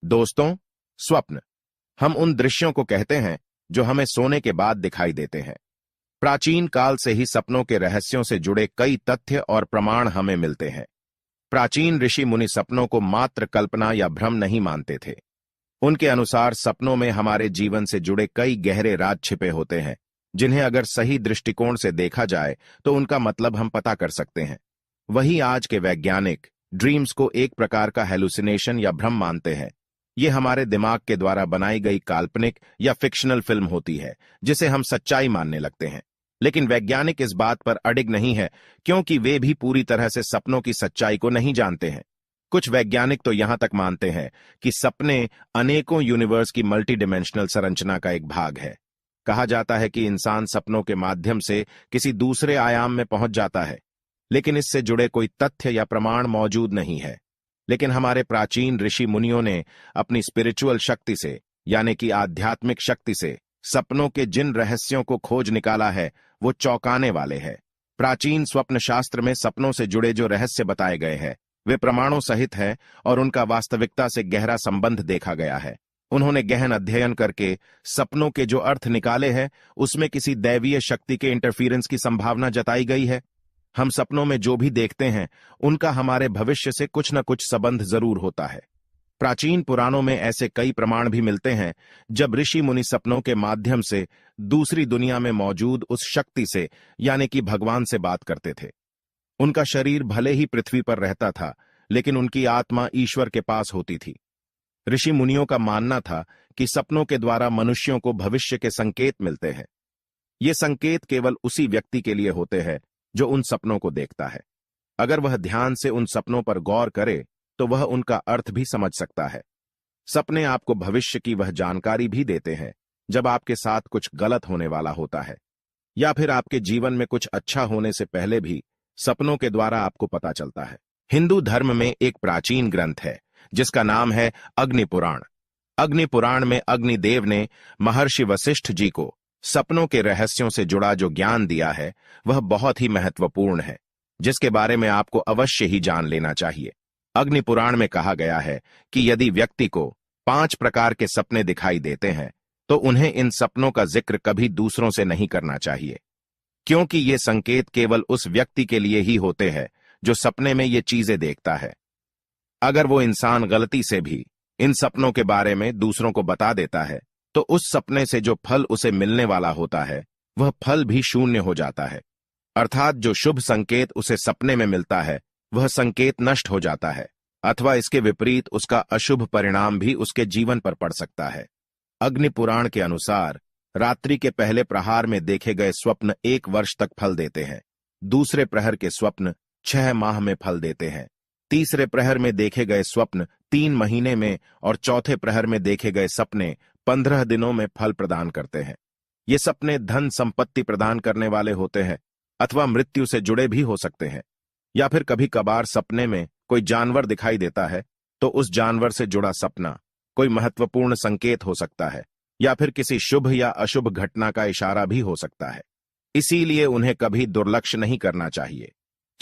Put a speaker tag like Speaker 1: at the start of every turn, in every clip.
Speaker 1: दोस्तों, स्वप्न हम उन दृश्यों को कहते हैं जो हमें सोने के बाद दिखाई देते हैं। प्राचीन काल से ही सपनों के रहस्यों से जुड़े कई तथ्य और प्रमाण हमें मिलते हैं। प्राचीन ऋषि मुनि सपनों को मात्र कल्पना या भ्रम नहीं मानते थे। उनके अनुसार सपनों में हमारे जीवन से जुड़े कई गहरे राज छिपे होते हैं, जिन्हें अगर सही दृष्टिकोण से देखा जाए तो उनका मतलब हम पता कर सकते हैं। वही आज के वैज्ञानिक ड्रीम्स को एक प्रकार का हेलुसिनेशन या भ्रम मानते हैं। ये हमारे दिमाग के द्वारा बनाई गई काल्पनिक या फिक्शनल फिल्म होती है, जिसे हम सच्चाई मानने लगते हैं। लेकिन वैज्ञानिक इस बात पर अडिग नहीं है, क्योंकि वे भी पूरी तरह से सपनों की सच्चाई को नहीं जानते हैं। कुछ वैज्ञानिक तो यहां तक मानते हैं कि सपने अनेकों यूनिवर्स की मल्टी डिमेंशनल संरचना का एक भाग है। कहा जाता है कि इंसान सपनों के माध्यम से किसी दूसरे आयाम में पहुंच जाता है, लेकिन इससे जुड़े कोई तथ्य या प्रमाण मौजूद नहीं है। लेकिन हमारे प्राचीन ऋषि मुनियों ने अपनी स्पिरिचुअल शक्ति से, यानी कि आध्यात्मिक शक्ति से, सपनों के जिन रहस्यों को खोज निकाला है, वो चौंकाने वाले हैं। प्राचीन स्वप्न शास्त्र में सपनों से जुड़े जो रहस्य बताए गए हैं, वे प्रमाणों सहित हैं और उनका वास्तविकता से गहरा संबंध देखा गया है। उन्होंने गहन अध्ययन करके सपनों के जो अर्थ निकाले हैं, उसमें किसी दैवीय शक्ति के इंटरफीरेंस की संभावना जताई गई है। हम सपनों में जो भी देखते हैं, उनका हमारे भविष्य से कुछ न कुछ संबंध जरूर होता है। प्राचीन पुराणों में ऐसे कई प्रमाण भी मिलते हैं जब ऋषि मुनि सपनों के माध्यम से दूसरी दुनिया में मौजूद उस शक्ति से, यानी कि भगवान से बात करते थे। उनका शरीर भले ही पृथ्वी पर रहता था, लेकिन उनकी आत्मा ईश्वर के पास होती थी। ऋषि मुनियों का मानना था कि सपनों के द्वारा मनुष्यों को भविष्य के संकेत मिलते हैं। ये संकेत केवल उसी व्यक्ति के लिए होते हैं जो उन सपनों को देखता है। अगर वह ध्यान से उन सपनों पर गौर करे तो वह उनका अर्थ भी समझ सकता है। सपने आपको भविष्य की वह जानकारी भी देते हैं जब आपके साथ कुछ गलत होने वाला होता है, या फिर आपके जीवन में कुछ अच्छा होने से पहले भी सपनों के द्वारा आपको पता चलता है। हिंदू धर्म में एक प्राचीन ग्रंथ है जिसका नाम है अग्नि पुराण। अग्नि पुराण में अग्निदेव ने महर्षि वशिष्ठ जी को सपनों के रहस्यों से जुड़ा जो ज्ञान दिया है, वह बहुत ही महत्वपूर्ण है, जिसके बारे में आपको अवश्य ही जान लेना चाहिए। अग्नि पुराण में कहा गया है कि यदि व्यक्ति को 5 प्रकार के सपने दिखाई देते हैं, तो उन्हें इन सपनों का जिक्र कभी दूसरों से नहीं करना चाहिए, क्योंकि ये संकेत केवल उस व्यक्ति के लिए ही होते हैं जो सपने में ये चीजें देखता है। अगर वो इंसान गलती से भी इन सपनों के बारे में दूसरों को बता देता है, तो उस सपने से जो फल उसे मिलने वाला होता है, वह फल भी शून्य हो जाता है। अर्थात जो शुभ संकेत उसे सपने में मिलता है, वह संकेत नष्ट हो जाता है, अथवा इसके विपरीत उसका अशुभ परिणाम भी उसके जीवन पर पड़ सकता है। अग्नि पुराण के अनुसार रात्रि के पहले प्रहार में देखे गए स्वप्न 1 वर्ष तक फल देते हैं। दूसरे प्रहर के स्वप्न 6 माह में फल देते हैं। तीसरे प्रहर में देखे गए स्वप्न 3 महीने में और चौथे प्रहर में देखे गए सपने 15 दिनों में फल प्रदान करते हैं। ये सपने धन संपत्ति प्रदान करने वाले होते हैं, अथवा मृत्यु से जुड़े भी हो सकते हैं। या फिर कभी कभार सपने में कोई जानवर दिखाई देता है, तो उस जानवर से जुड़ा सपना कोई महत्वपूर्ण संकेत हो सकता है, या फिर किसी शुभ या अशुभ घटना का इशारा भी हो सकता है। इसीलिए उन्हें कभी दुर्लक्ष्य नहीं करना चाहिए।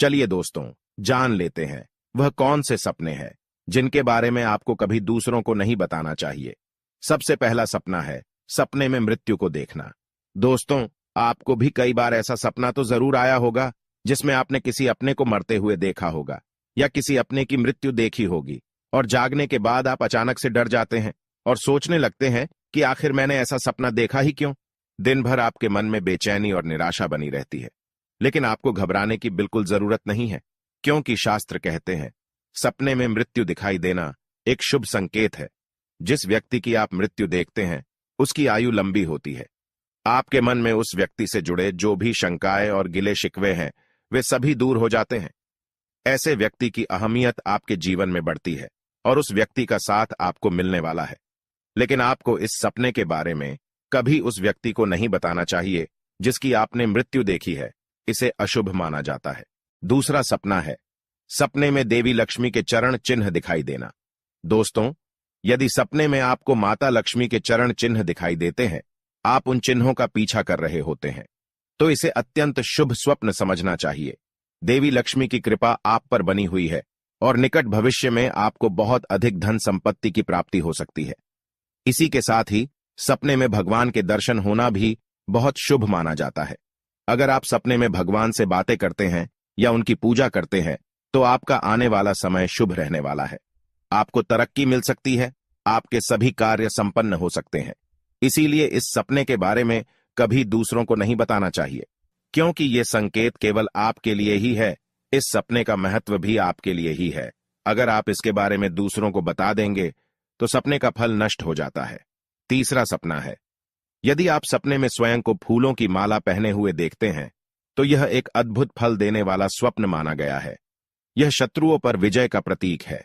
Speaker 1: चलिए दोस्तों, जान लेते हैं वह कौन से सपने हैं जिनके बारे में आपको कभी दूसरों को नहीं बताना चाहिए। सबसे पहला सपना है सपने में मृत्यु को देखना। दोस्तों, आपको भी कई बार ऐसा सपना तो जरूर आया होगा जिसमें आपने किसी अपने को मरते हुए देखा होगा, या किसी अपने की मृत्यु देखी होगी, और जागने के बाद आप अचानक से डर जाते हैं और सोचने लगते हैं कि आखिर मैंने ऐसा सपना देखा ही क्यों। दिन भर आपके मन में बेचैनी और निराशा बनी रहती है। लेकिन आपको घबराने की बिल्कुल जरूरत नहीं है, क्योंकि शास्त्र कहते हैं सपने में मृत्यु दिखाई देना एक शुभ संकेत है। जिस व्यक्ति की आप मृत्यु देखते हैं, उसकी आयु लंबी होती है। आपके मन में उस व्यक्ति से जुड़े जो भी शंकाएं और गिले शिकवे हैं, वे सभी दूर हो जाते हैं। ऐसे व्यक्ति की अहमियत आपके जीवन में बढ़ती है और उस व्यक्ति का साथ आपको मिलने वाला है। लेकिन आपको इस सपने के बारे में कभी उस व्यक्ति को नहीं बताना चाहिए जिसकी आपने मृत्यु देखी है। इसे अशुभ माना जाता है। दूसरा सपना है सपने में देवी लक्ष्मी के चरण चिन्ह दिखाई देना। दोस्तों, यदि सपने में आपको माता लक्ष्मी के चरण चिन्ह दिखाई देते हैं, आप उन चिन्हों का पीछा कर रहे होते हैं, तो इसे अत्यंत शुभ स्वप्न समझना चाहिए। देवी लक्ष्मी की कृपा आप पर बनी हुई है और निकट भविष्य में आपको बहुत अधिक धन संपत्ति की प्राप्ति हो सकती है। इसी के साथ ही सपने में भगवान के दर्शन होना भी बहुत शुभ माना जाता है। अगर आप सपने में भगवान से बातें करते हैं या उनकी पूजा करते हैं तो आपका आने वाला समय शुभ रहने वाला है। आपको तरक्की मिल सकती है, आपके सभी कार्य संपन्न हो सकते हैं। इसीलिए इस सपने के बारे में कभी दूसरों को नहीं बताना चाहिए, क्योंकि ये संकेत केवल आपके लिए ही है। इस सपने का महत्व भी आपके लिए ही है। अगर आप इसके बारे में दूसरों को बता देंगे तो सपने का फल नष्ट हो जाता है। तीसरा सपना है, यदि आप सपने में स्वयं को फूलों की माला पहने हुए देखते हैं तो यह एक अद्भुत फल देने वाला स्वप्न माना गया है। यह शत्रुओं पर विजय का प्रतीक है।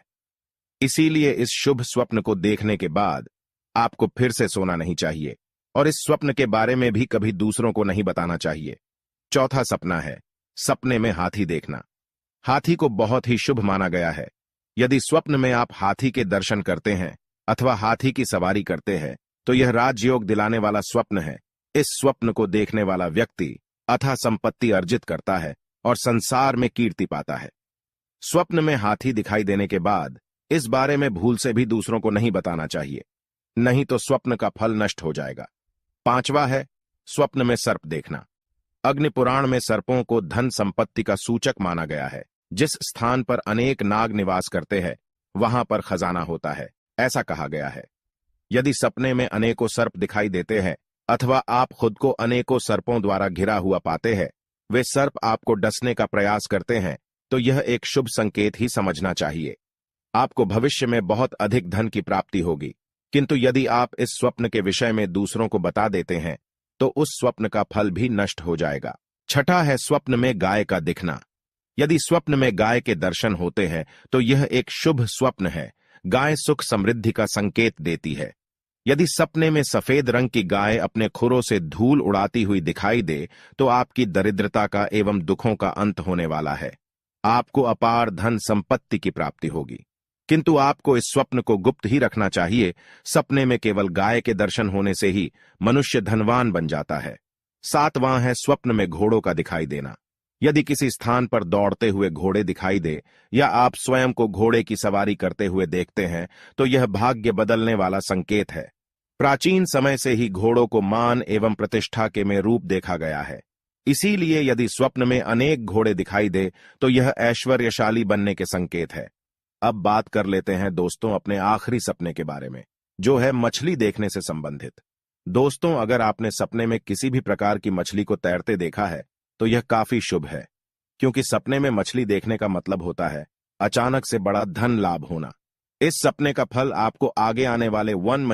Speaker 1: इसीलिए इस शुभ स्वप्न को देखने के बाद आपको फिर से सोना नहीं चाहिए और इस स्वप्न के बारे में भी कभी दूसरों को नहीं बताना चाहिए। चौथा सपना है, सपने में हाथी देखना। हाथी को बहुत ही शुभ माना गया है। यदि स्वप्न में आप हाथी के दर्शन करते हैं अथवा हाथी की सवारी करते हैं तो यह राजयोग दिलाने वाला स्वप्न है। इस स्वप्न को देखने वाला व्यक्ति अथाह संपत्ति अर्जित करता है और संसार में कीर्ति पाता है। स्वप्न में हाथी दिखाई देने के बाद इस बारे में भूल से भी दूसरों को नहीं बताना चाहिए, नहीं तो स्वप्न का फल नष्ट हो जाएगा। पांचवा है, स्वप्न में सर्प देखना। अग्नि पुराण में सर्पों को धन संपत्ति का सूचक माना गया है। जिस स्थान पर अनेक नाग निवास करते हैं वहां पर खजाना होता है, ऐसा कहा गया है। यदि सपने में अनेकों सर्प दिखाई देते हैं अथवा आप खुद को अनेकों सर्पों द्वारा घिरा हुआ पाते हैं, वे सर्प आपको डसने का प्रयास करते हैं, तो यह एक शुभ संकेत ही समझना चाहिए। आपको भविष्य में बहुत अधिक धन की प्राप्ति होगी। किंतु यदि आप इस स्वप्न के विषय में दूसरों को बता देते हैं तो उस स्वप्न का फल भी नष्ट हो जाएगा। छठा है, स्वप्न में गाय का दिखना। यदि स्वप्न में गाय के दर्शन होते हैं तो यह एक शुभ स्वप्न है। गाय सुख समृद्धि का संकेत देती है। यदि सपने में सफेद रंग की गाय अपने खुरों से धूल उड़ाती हुई दिखाई दे तो आपकी दरिद्रता का एवं दुखों का अंत होने वाला है। आपको अपार धन संपत्ति की प्राप्ति होगी। किंतु आपको इस स्वप्न को गुप्त ही रखना चाहिए। सपने में केवल गाय के दर्शन होने से ही मनुष्य धनवान बन जाता है। सातवां है, स्वप्न में घोड़ों का दिखाई देना। यदि किसी स्थान पर दौड़ते हुए घोड़े दिखाई दे या आप स्वयं को घोड़े की सवारी करते हुए देखते हैं तो यह भाग्य बदलने वाला संकेत है। प्राचीन समय से ही घोड़ों को मान एवं प्रतिष्ठा के में रूप देखा गया है। इसीलिए यदि स्वप्न में अनेक घोड़े दिखाई दे तो यह ऐश्वर्यशाली बनने के संकेत है। अब बात कर लेते हैं दोस्तों अपने आखिरी सपने के बारे में, जो है मछली देखने से संबंधित। दोस्तों, अगर आपने सपने में किसी भी प्रकार की मछली को तैरते देखा है तो यह काफी शुभ है, क्योंकि सपने में मछली देखने का मतलब होता है अचानक से बड़ा धन लाभ होना। इस सपने का फल आपको आगे आने वाले 1